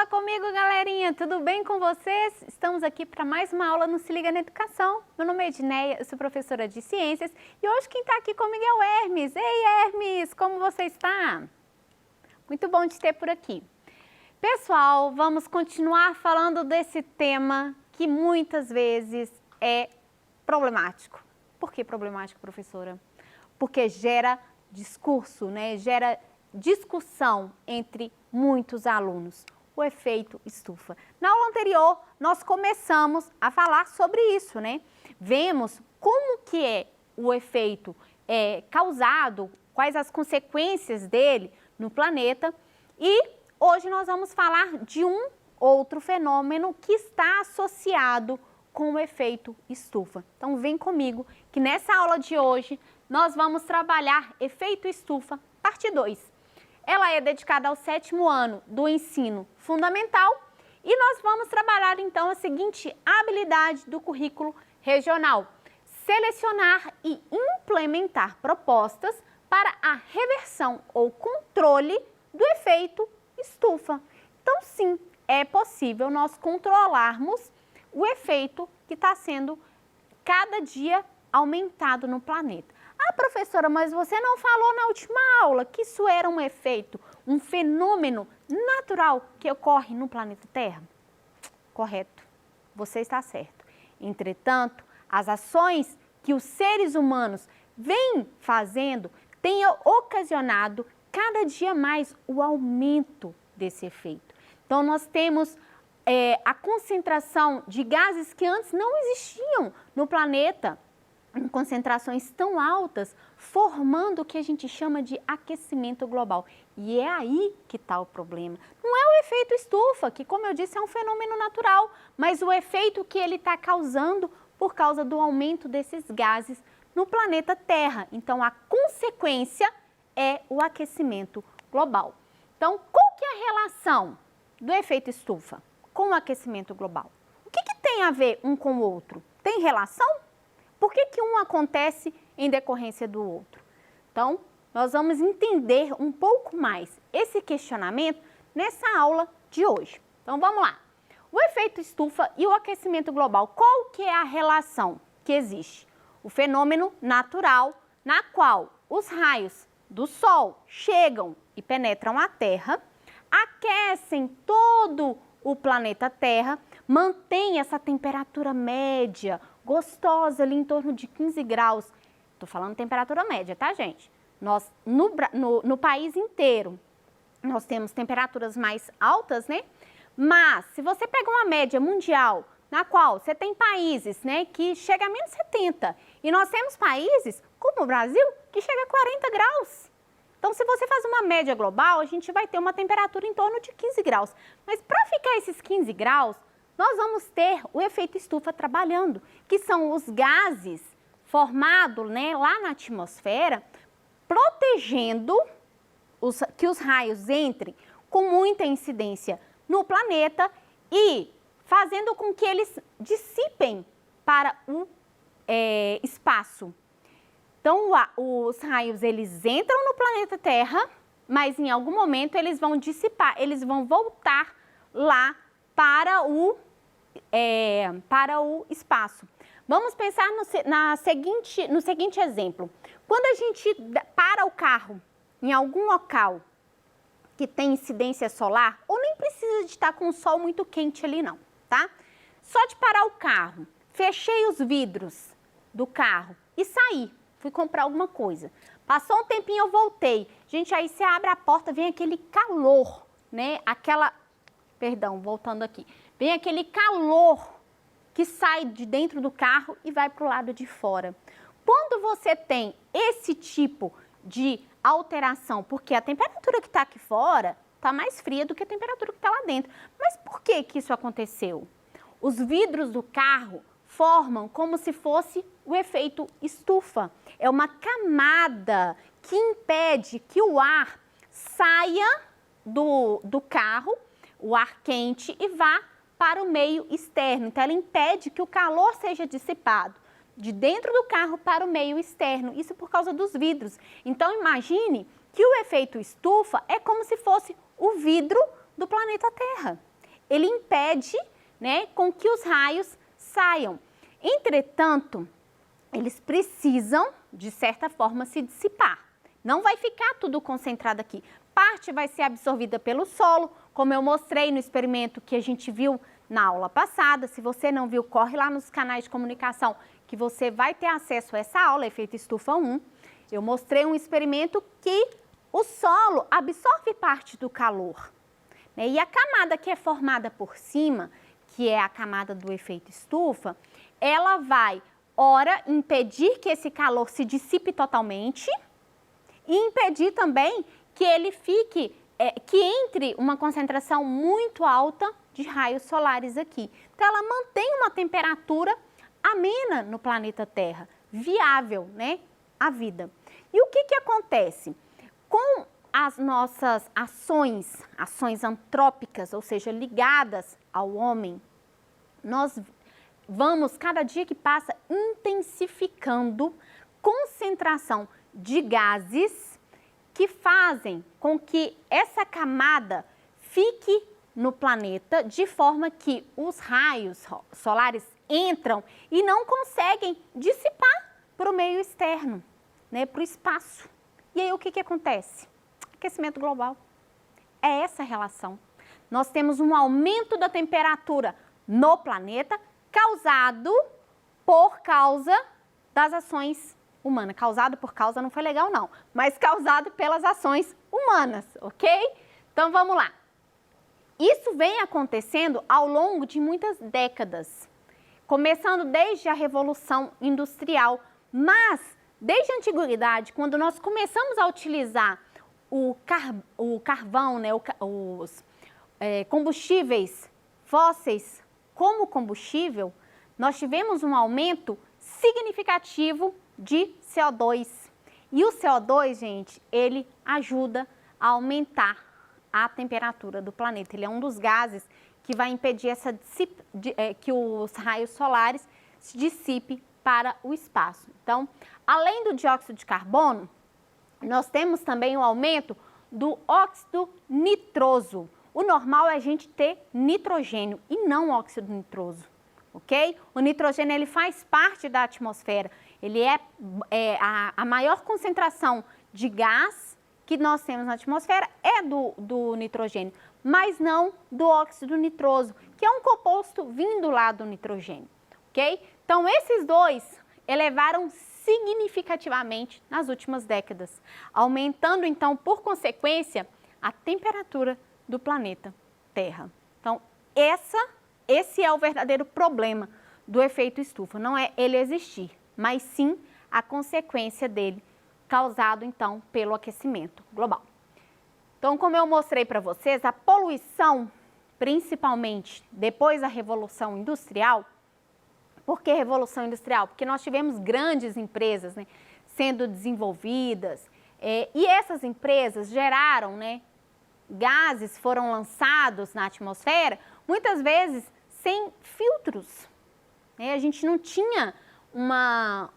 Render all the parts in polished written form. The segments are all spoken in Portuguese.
comigo, galerinha! Tudo bem com vocês? Estamos aqui para mais uma aula no Se Liga na Educação. Meu nome é Edneia, eu sou professora de Ciências e hoje quem está aqui comigo é o Hermes. Ei, Hermes, como você está? Muito bom te ter por aqui. Pessoal, vamos continuar falando desse tema que muitas vezes é problemático. Por que problemático, professora? Porque gera discurso, né? Gera discussão entre muitos alunos, o efeito estufa. Na aula anterior, nós começamos a falar sobre isso, né? Vemos como que é o efeito causado, quais as consequências dele no planeta e hoje nós vamos falar de um outro fenômeno que está associado com o efeito estufa. Então vem comigo que nessa aula de hoje nós vamos trabalhar efeito estufa, parte 2. Ela é dedicada ao 7º ano do ensino fundamental e nós vamos trabalhar então a seguinte habilidade do currículo regional: selecionar e implementar propostas para a reversão ou controle do efeito estufa. Então sim, é possível nós controlarmos o efeito que está sendo cada dia aumentado no planeta. Ah, professora, mas você não falou na última aula que isso era um efeito, um fenômeno natural que ocorre no planeta Terra? Correto, você está certo. Entretanto, as ações que os seres humanos vêm fazendo têm ocasionado cada dia mais o aumento desse efeito. Então, nós temos a concentração de gases que antes não existiam no planeta, em concentrações tão altas, formando o que a gente chama de aquecimento global. E é aí que está o problema. Não é o efeito estufa, que como eu disse é um fenômeno natural, mas o efeito que ele está causando por causa do aumento desses gases no planeta Terra. Então a consequência é o aquecimento global. Então qual que é a relação do efeito estufa com o aquecimento global? O que tem a ver um com o outro? Tem relação? Por que um acontece em decorrência do outro? Então, nós vamos entender um pouco mais esse questionamento nessa aula de hoje. Então, vamos lá. O efeito estufa e o aquecimento global, qual que é a relação que existe? O fenômeno natural na qual os raios do Sol chegam e penetram a Terra, aquecem todo o planeta Terra, mantém essa temperatura média, gostosa ali em torno de 15 graus. Estou falando temperatura média, tá, gente? Nós, no país inteiro, nós temos temperaturas mais altas, né? Mas, se você pega uma média mundial, na qual você tem países, né, que chega a menos 70, e nós temos países, como o Brasil, que chega a 40 graus. Então, se você faz uma média global, a gente vai ter uma temperatura em torno de 15 graus. Mas para ficar esses 15 graus, nós vamos ter o efeito estufa trabalhando, que são os gases formados, né, lá na atmosfera, protegendo que os raios entrem com muita incidência no planeta e fazendo com que eles dissipem para o espaço. Então, os raios eles entram no planeta Terra, mas em algum momento eles vão dissipar, eles vão voltar lá para o espaço. Vamos pensar no seguinte exemplo. Quando a gente para o carro em algum local que tem incidência solar, ou nem precisa de estar com o sol muito quente ali não, tá? Só de parar o carro, fechei os vidros do carro e saí, fui comprar alguma coisa. Passou um tempinho, eu voltei. Gente, aí você abre a porta, vem aquele calor, né? Perdão, voltando aqui. Vem aquele calor que sai de dentro do carro e vai para o lado de fora. Quando você tem esse tipo de alteração, porque a temperatura que está aqui fora está mais fria do que a temperatura que está lá dentro. Mas por que isso aconteceu? Os vidros do carro formam como se fosse o efeito estufa. É uma camada que impede que o ar saia do carro, o ar quente, e vá para o meio externo. Então, ela impede que o calor seja dissipado de dentro do carro para o meio externo. Isso por causa dos vidros. Então, imagine que o efeito estufa é como se fosse o vidro do planeta Terra. ele impede, né, com que os raios saiam. Entretanto, eles precisam, de certa forma, se dissipar. Não vai ficar tudo concentrado aqui. Parte vai ser absorvida pelo solo, como eu mostrei no experimento que a gente viu na aula passada. Se você não viu, corre lá nos canais de comunicação que você vai ter acesso a essa aula, efeito estufa 1. Eu mostrei um experimento que o solo absorve parte do calor, né? E a camada que é formada por cima, que é a camada do efeito estufa, ela vai, ora, impedir que esse calor se dissipe totalmente e impedir também que ele fique, que entre uma concentração muito alta de raios solares aqui. Então, ela mantém uma temperatura amena no planeta Terra, viável, né, a vida. E o que acontece? Com as nossas ações antrópicas, ou seja, ligadas ao homem, nós vamos, cada dia que passa, intensificando concentração de gases que fazem com que essa camada fique no planeta de forma que os raios solares entram e não conseguem dissipar para o meio externo, né, para o espaço. E aí o que acontece? Aquecimento global. É essa relação. Nós temos um aumento da temperatura no planeta causado por causa das ações humanas. Causado por causa não foi legal não, mas causado pelas ações humanas, ok? Então vamos lá. Isso vem acontecendo ao longo de muitas décadas, começando desde a Revolução Industrial, mas desde a Antiguidade, quando nós começamos a utilizar o carvão, né, os combustíveis fósseis como combustível, nós tivemos um aumento significativo de CO2. E o CO2, gente, ele ajuda a aumentar a temperatura do planeta. Ele é um dos gases que vai impedir que os raios solares se dissipem para o espaço. Então, além do dióxido de carbono, nós temos também o aumento do óxido nitroso. O normal é a gente ter nitrogênio e não óxido nitroso, ok? O nitrogênio, ele faz parte da atmosfera. Ele é a maior concentração de gás que nós temos na atmosfera é do nitrogênio, mas não do óxido nitroso, que é um composto vindo lá do nitrogênio, ok? Então, esses dois elevaram significativamente nas últimas décadas, aumentando, então, por consequência, a temperatura do planeta Terra. Então, esse é o verdadeiro problema do efeito estufa, não é ele existir, mas sim a consequência dele, causado, então, pelo aquecimento global. Então, como eu mostrei para vocês, a poluição, principalmente depois da Revolução Industrial. Por que Revolução Industrial? Porque nós tivemos grandes empresas, né, sendo desenvolvidas, e essas empresas geraram, né, gases foram lançados na atmosfera, muitas vezes sem filtros, né? A gente não tinha uma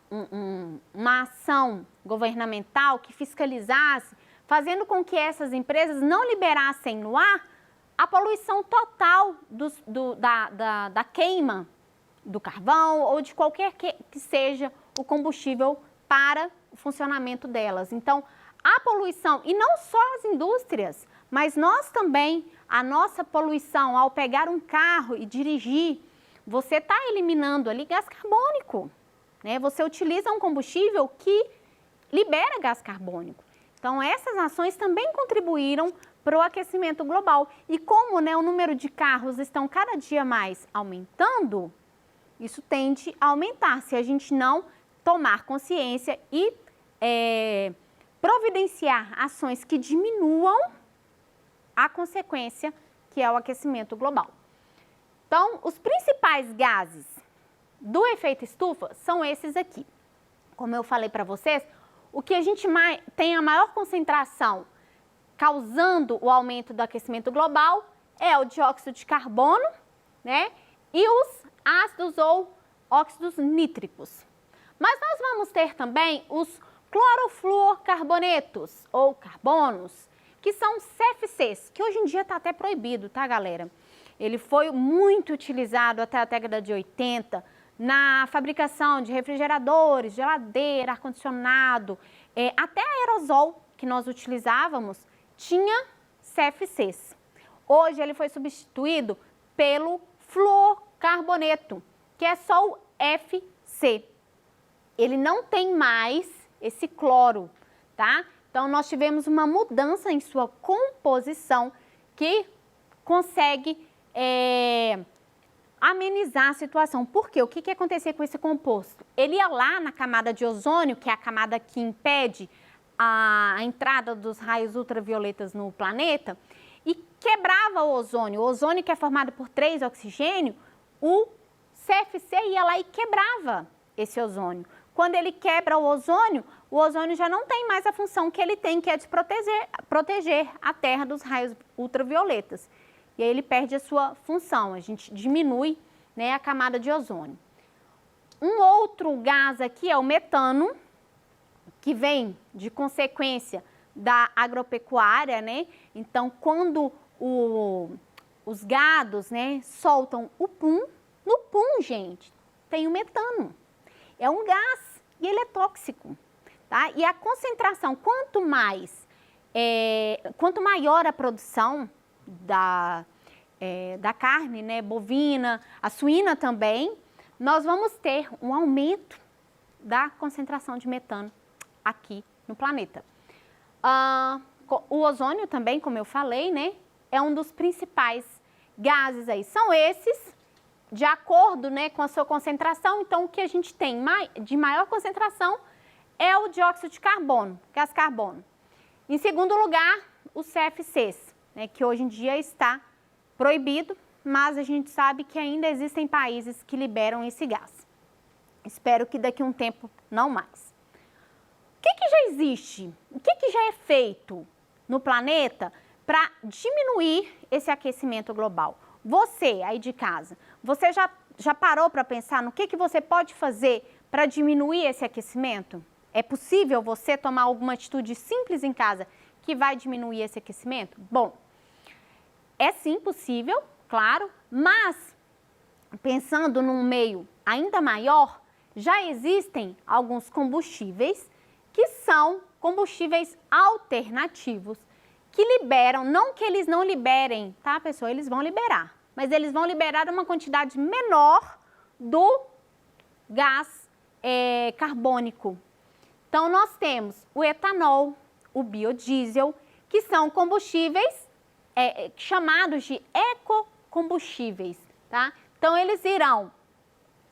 ação governamental que fiscalizasse, fazendo com que essas empresas não liberassem no ar a poluição total da queima do carvão ou de qualquer que seja o combustível para o funcionamento delas. Então, a poluição, e não só as indústrias, mas nós também, a nossa poluição ao pegar um carro e dirigir, você está eliminando ali gás carbônico, né? Você utiliza um combustível que libera gás carbônico. Então, essas ações também contribuíram para o aquecimento global. E como, né, o número de carros estão cada dia mais aumentando, isso tende a aumentar se a gente não tomar consciência e providenciar ações que diminuam a consequência que é o aquecimento global. Então, os principais gases do efeito estufa são esses aqui. Como eu falei para vocês, o que a gente tem a maior concentração causando o aumento do aquecimento global é o dióxido de carbono, né, e os ácidos ou óxidos nítricos. Mas nós vamos ter também os clorofluorcarbonetos ou carbonos, que são CFCs, que hoje em dia está até proibido, tá, galera? Ele foi muito utilizado até a década de 80 na fabricação de refrigeradores, geladeira, ar-condicionado, até aerosol que nós utilizávamos tinha CFCs. Hoje ele foi substituído pelo fluorcarboneto, que é só o FC. Ele não tem mais esse cloro, tá? Então, nós tivemos uma mudança em sua composição que consegue amenizar a situação. Por quê? O que acontecia com esse composto? Ele ia lá na camada de ozônio, que é a camada que impede a entrada dos raios ultravioletas no planeta, e quebrava o ozônio. O ozônio, que é formado por 3 oxigênio, o CFC ia lá e quebrava esse ozônio. Quando ele quebra o ozônio já não tem mais a função que ele tem, que é de proteger a Terra dos raios ultravioletas. E aí ele perde a sua função, a gente diminui, né, a camada de ozônio. Um outro gás aqui é o metano, que vem de consequência da agropecuária, né? Então, quando os gados, né, soltam o pum, no pum, gente, tem o metano. É um gás e ele é tóxico, tá? E a concentração, quanto maior a produção da carne, né, bovina, a suína também, nós vamos ter um aumento da concentração de metano aqui no planeta. O ozônio também, como eu falei, né, é um dos principais gases aí. São esses, de acordo, né, com a sua concentração. Então, o que a gente tem de maior concentração é o dióxido de carbono, gás carbono. Em segundo lugar, os CFCs, né, que hoje em dia está proibido, mas a gente sabe que ainda existem países que liberam esse gás. Espero que daqui a um tempo não mais. O que já existe? O que já é feito no planeta para diminuir esse aquecimento global? Você, aí de casa, você já parou para pensar no que você pode fazer para diminuir esse aquecimento? É possível você tomar alguma atitude simples em casa que vai diminuir esse aquecimento? Bom, é sim possível, claro, mas pensando num meio ainda maior, já existem alguns combustíveis que são combustíveis alternativos, que liberam, não que eles não liberem, tá, pessoal? Eles vão liberar, mas eles vão liberar uma quantidade menor do gás carbônico. Então, nós temos o etanol, o biodiesel, que são combustíveis chamados de ecocombustíveis, tá? Então, eles irão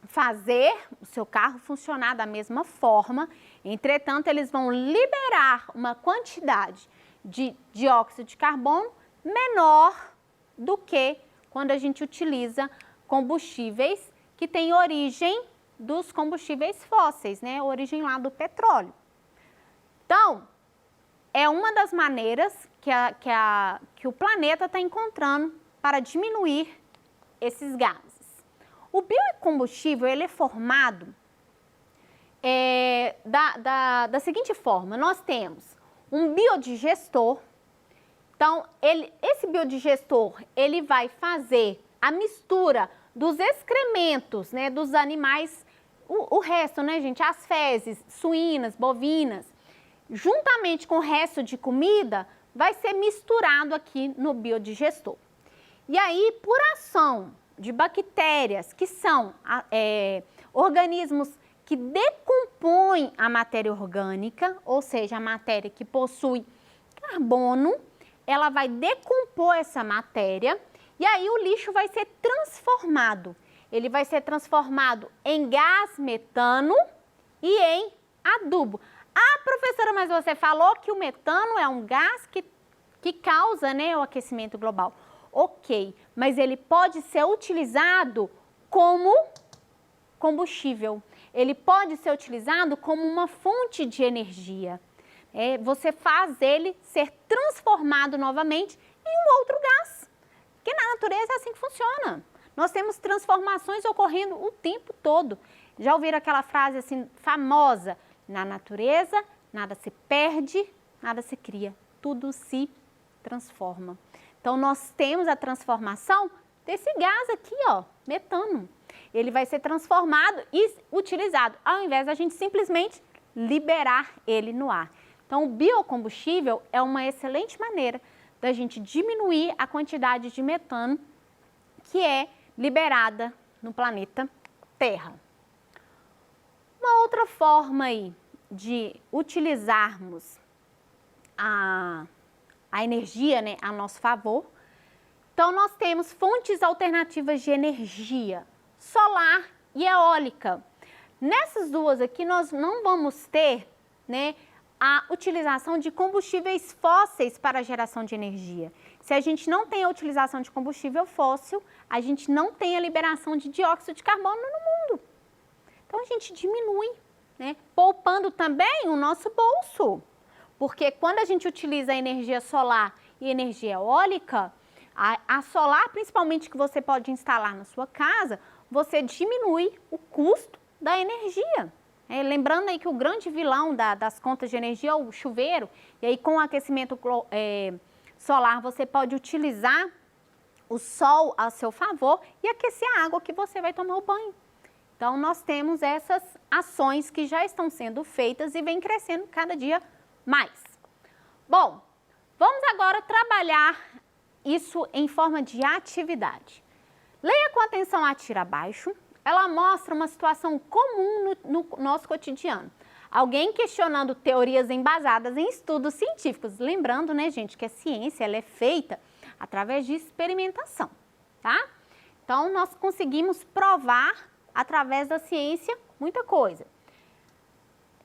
fazer o seu carro funcionar da mesma forma, entretanto, eles vão liberar uma quantidade de dióxido de carbono menor do que quando a gente utiliza combustíveis que têm origem dos combustíveis fósseis, né? Origem lá do petróleo. Então, é uma das maneiras que o planeta está encontrando para diminuir esses gases. O biocombustível, ele é formado da seguinte forma: nós temos um biodigestor. Então, esse biodigestor, ele vai fazer a mistura dos excrementos, né, dos animais, o resto, né, gente, as fezes, suínas, bovinas, juntamente com o resto de comida, vai ser misturado aqui no biodigestor. E aí, por ação de bactérias, que são organismos que decompõem a matéria orgânica, ou seja, a matéria que possui carbono, ela vai decompor essa matéria e aí o lixo vai ser transformado. Ele vai ser transformado em gás metano e em adubo. Ah, professora, mas você falou que o metano é um gás que causa, né, o aquecimento global. Ok, mas ele pode ser utilizado como combustível. Ele pode ser utilizado como uma fonte de energia. Você faz ele ser transformado novamente em um outro gás. Porque na natureza é assim que funciona. Nós temos transformações ocorrendo o tempo todo. Já ouviram aquela frase assim famosa? Na natureza, nada se perde, nada se cria. Tudo se transforma. Então, nós temos a transformação desse gás aqui, ó, metano. Ele vai ser transformado e utilizado, ao invés da gente simplesmente liberar ele no ar. Então, o biocombustível é uma excelente maneira da gente diminuir a quantidade de metano que é liberada no planeta Terra. Uma outra forma aí de utilizarmos a energia, né, a nosso favor. Então, nós temos fontes alternativas de energia, solar e eólica. Nessas duas aqui, nós não vamos ter, né, a utilização de combustíveis fósseis para a geração de energia. Se a gente não tem a utilização de combustível fóssil, a gente não tem a liberação de dióxido de carbono no mundo. Então, a gente diminui, né, poupando também o nosso bolso. Porque quando a gente utiliza a energia solar e energia eólica, a solar, principalmente que você pode instalar na sua casa, você diminui o custo da energia. Lembrando aí que o grande vilão das contas de energia é o chuveiro, e aí com o aquecimento solar você pode utilizar o sol a seu favor e aquecer a água que você vai tomar o banho. Então, nós temos essas ações que já estão sendo feitas e vem crescendo cada dia mais. Bom, vamos agora trabalhar isso em forma de atividade. Leia com atenção a tira abaixo. Ela mostra uma situação comum no nosso cotidiano. Alguém questionando teorias embasadas em estudos científicos. Lembrando, né, gente, que a ciência ela é feita através de experimentação, tá? Então, nós conseguimos provar através da ciência muita coisa.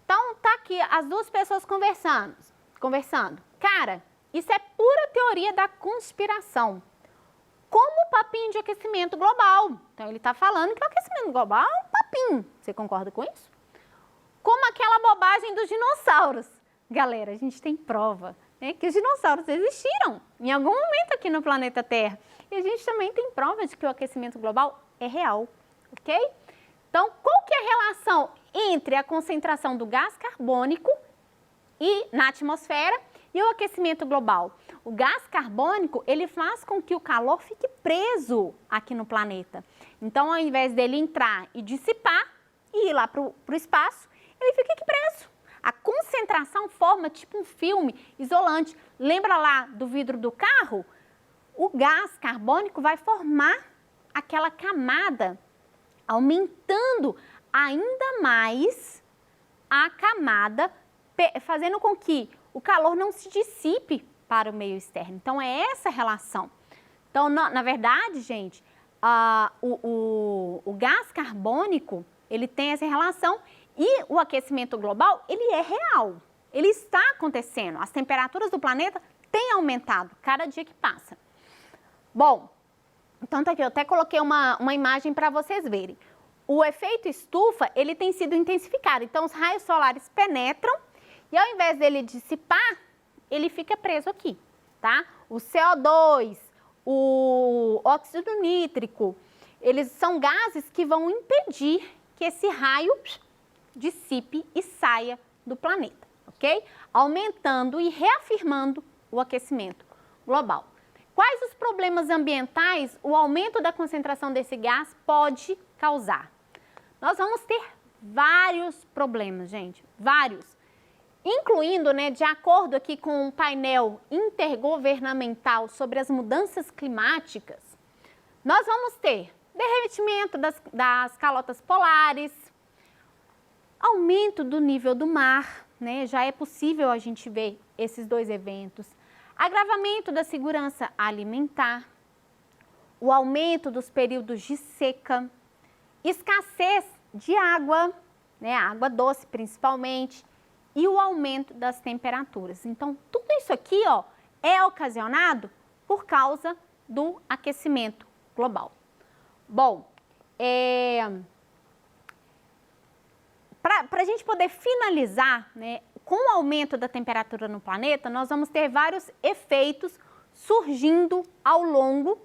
Então, tá aqui as duas pessoas conversando. Cara, isso é pura teoria da conspiração. Como o papinho de aquecimento global. Então, ele está falando que o aquecimento global é um papinho. Você concorda com isso? Como aquela bobagem dos dinossauros. Galera, a gente tem prova, né, que os dinossauros existiram em algum momento aqui no planeta Terra. E a gente também tem prova de que o aquecimento global é real, ok? Então, qual que é a relação entre a concentração do gás carbônico na atmosfera e o aquecimento global? O gás carbônico, ele faz com que o calor fique preso aqui no planeta. Então, ao invés dele entrar e dissipar e ir lá para o espaço, ele fica aqui preso. A concentração forma tipo um filme isolante. Lembra lá do vidro do carro? O gás carbônico vai formar aquela camada, aumentando ainda mais a camada, fazendo com que o calor não se dissipe para o meio externo. Então, é essa relação. Então, na verdade, gente, o gás carbônico, ele tem essa relação e o aquecimento global, ele é real. Ele está acontecendo. As temperaturas do planeta têm aumentado cada dia que passa. Bom, então tá aqui, eu até coloquei uma imagem para vocês verem. O efeito estufa, ele tem sido intensificado. Então, os raios solares penetram e ao invés dele dissipar, ele fica preso aqui, tá? O CO2, o óxido nítrico, eles são gases que vão impedir que esse raio dissipe e saia do planeta, ok? Aumentando e reafirmando o aquecimento global. Quais os problemas ambientais o aumento da concentração desse gás pode causar? Nós vamos ter vários problemas, gente, vários. Incluindo, né, de acordo aqui com um painel intergovernamental sobre as mudanças climáticas, nós vamos ter derretimento das calotas polares, aumento do nível do mar, né, já é possível a gente ver esses dois eventos, agravamento da segurança alimentar, o aumento dos períodos de seca, escassez de água, né, água doce principalmente, e o aumento das temperaturas. Então, tudo isso aqui, ó, é ocasionado por causa do aquecimento global. Bom, para a gente poder finalizar, né, com o aumento da temperatura no planeta, nós vamos ter vários efeitos surgindo ao longo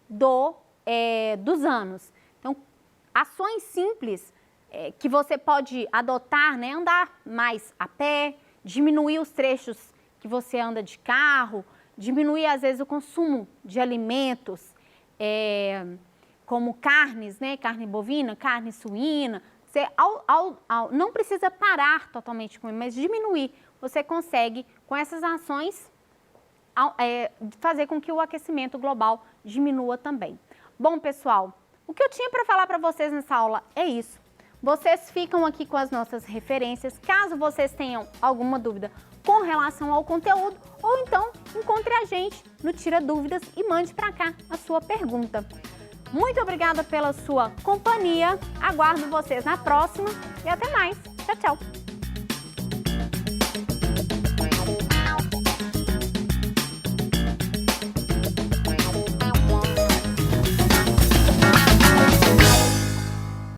dos anos. Então, ações simples que você pode adotar, né, andar mais a pé, diminuir os trechos que você anda de carro, diminuir às vezes o consumo de alimentos, como carnes, né? Carne bovina, carne suína. Você não precisa parar totalmente de comer, mas diminuir. Você consegue, com essas ações, fazer com que o aquecimento global diminua também. Bom, pessoal, o que eu tinha para falar para vocês nessa aula é isso. Vocês ficam aqui com as nossas referências, caso vocês tenham alguma dúvida com relação ao conteúdo, ou então encontre a gente no Tira Dúvidas e mande para cá a sua pergunta. Muito obrigada pela sua companhia, aguardo vocês na próxima e até mais. Tchau, tchau!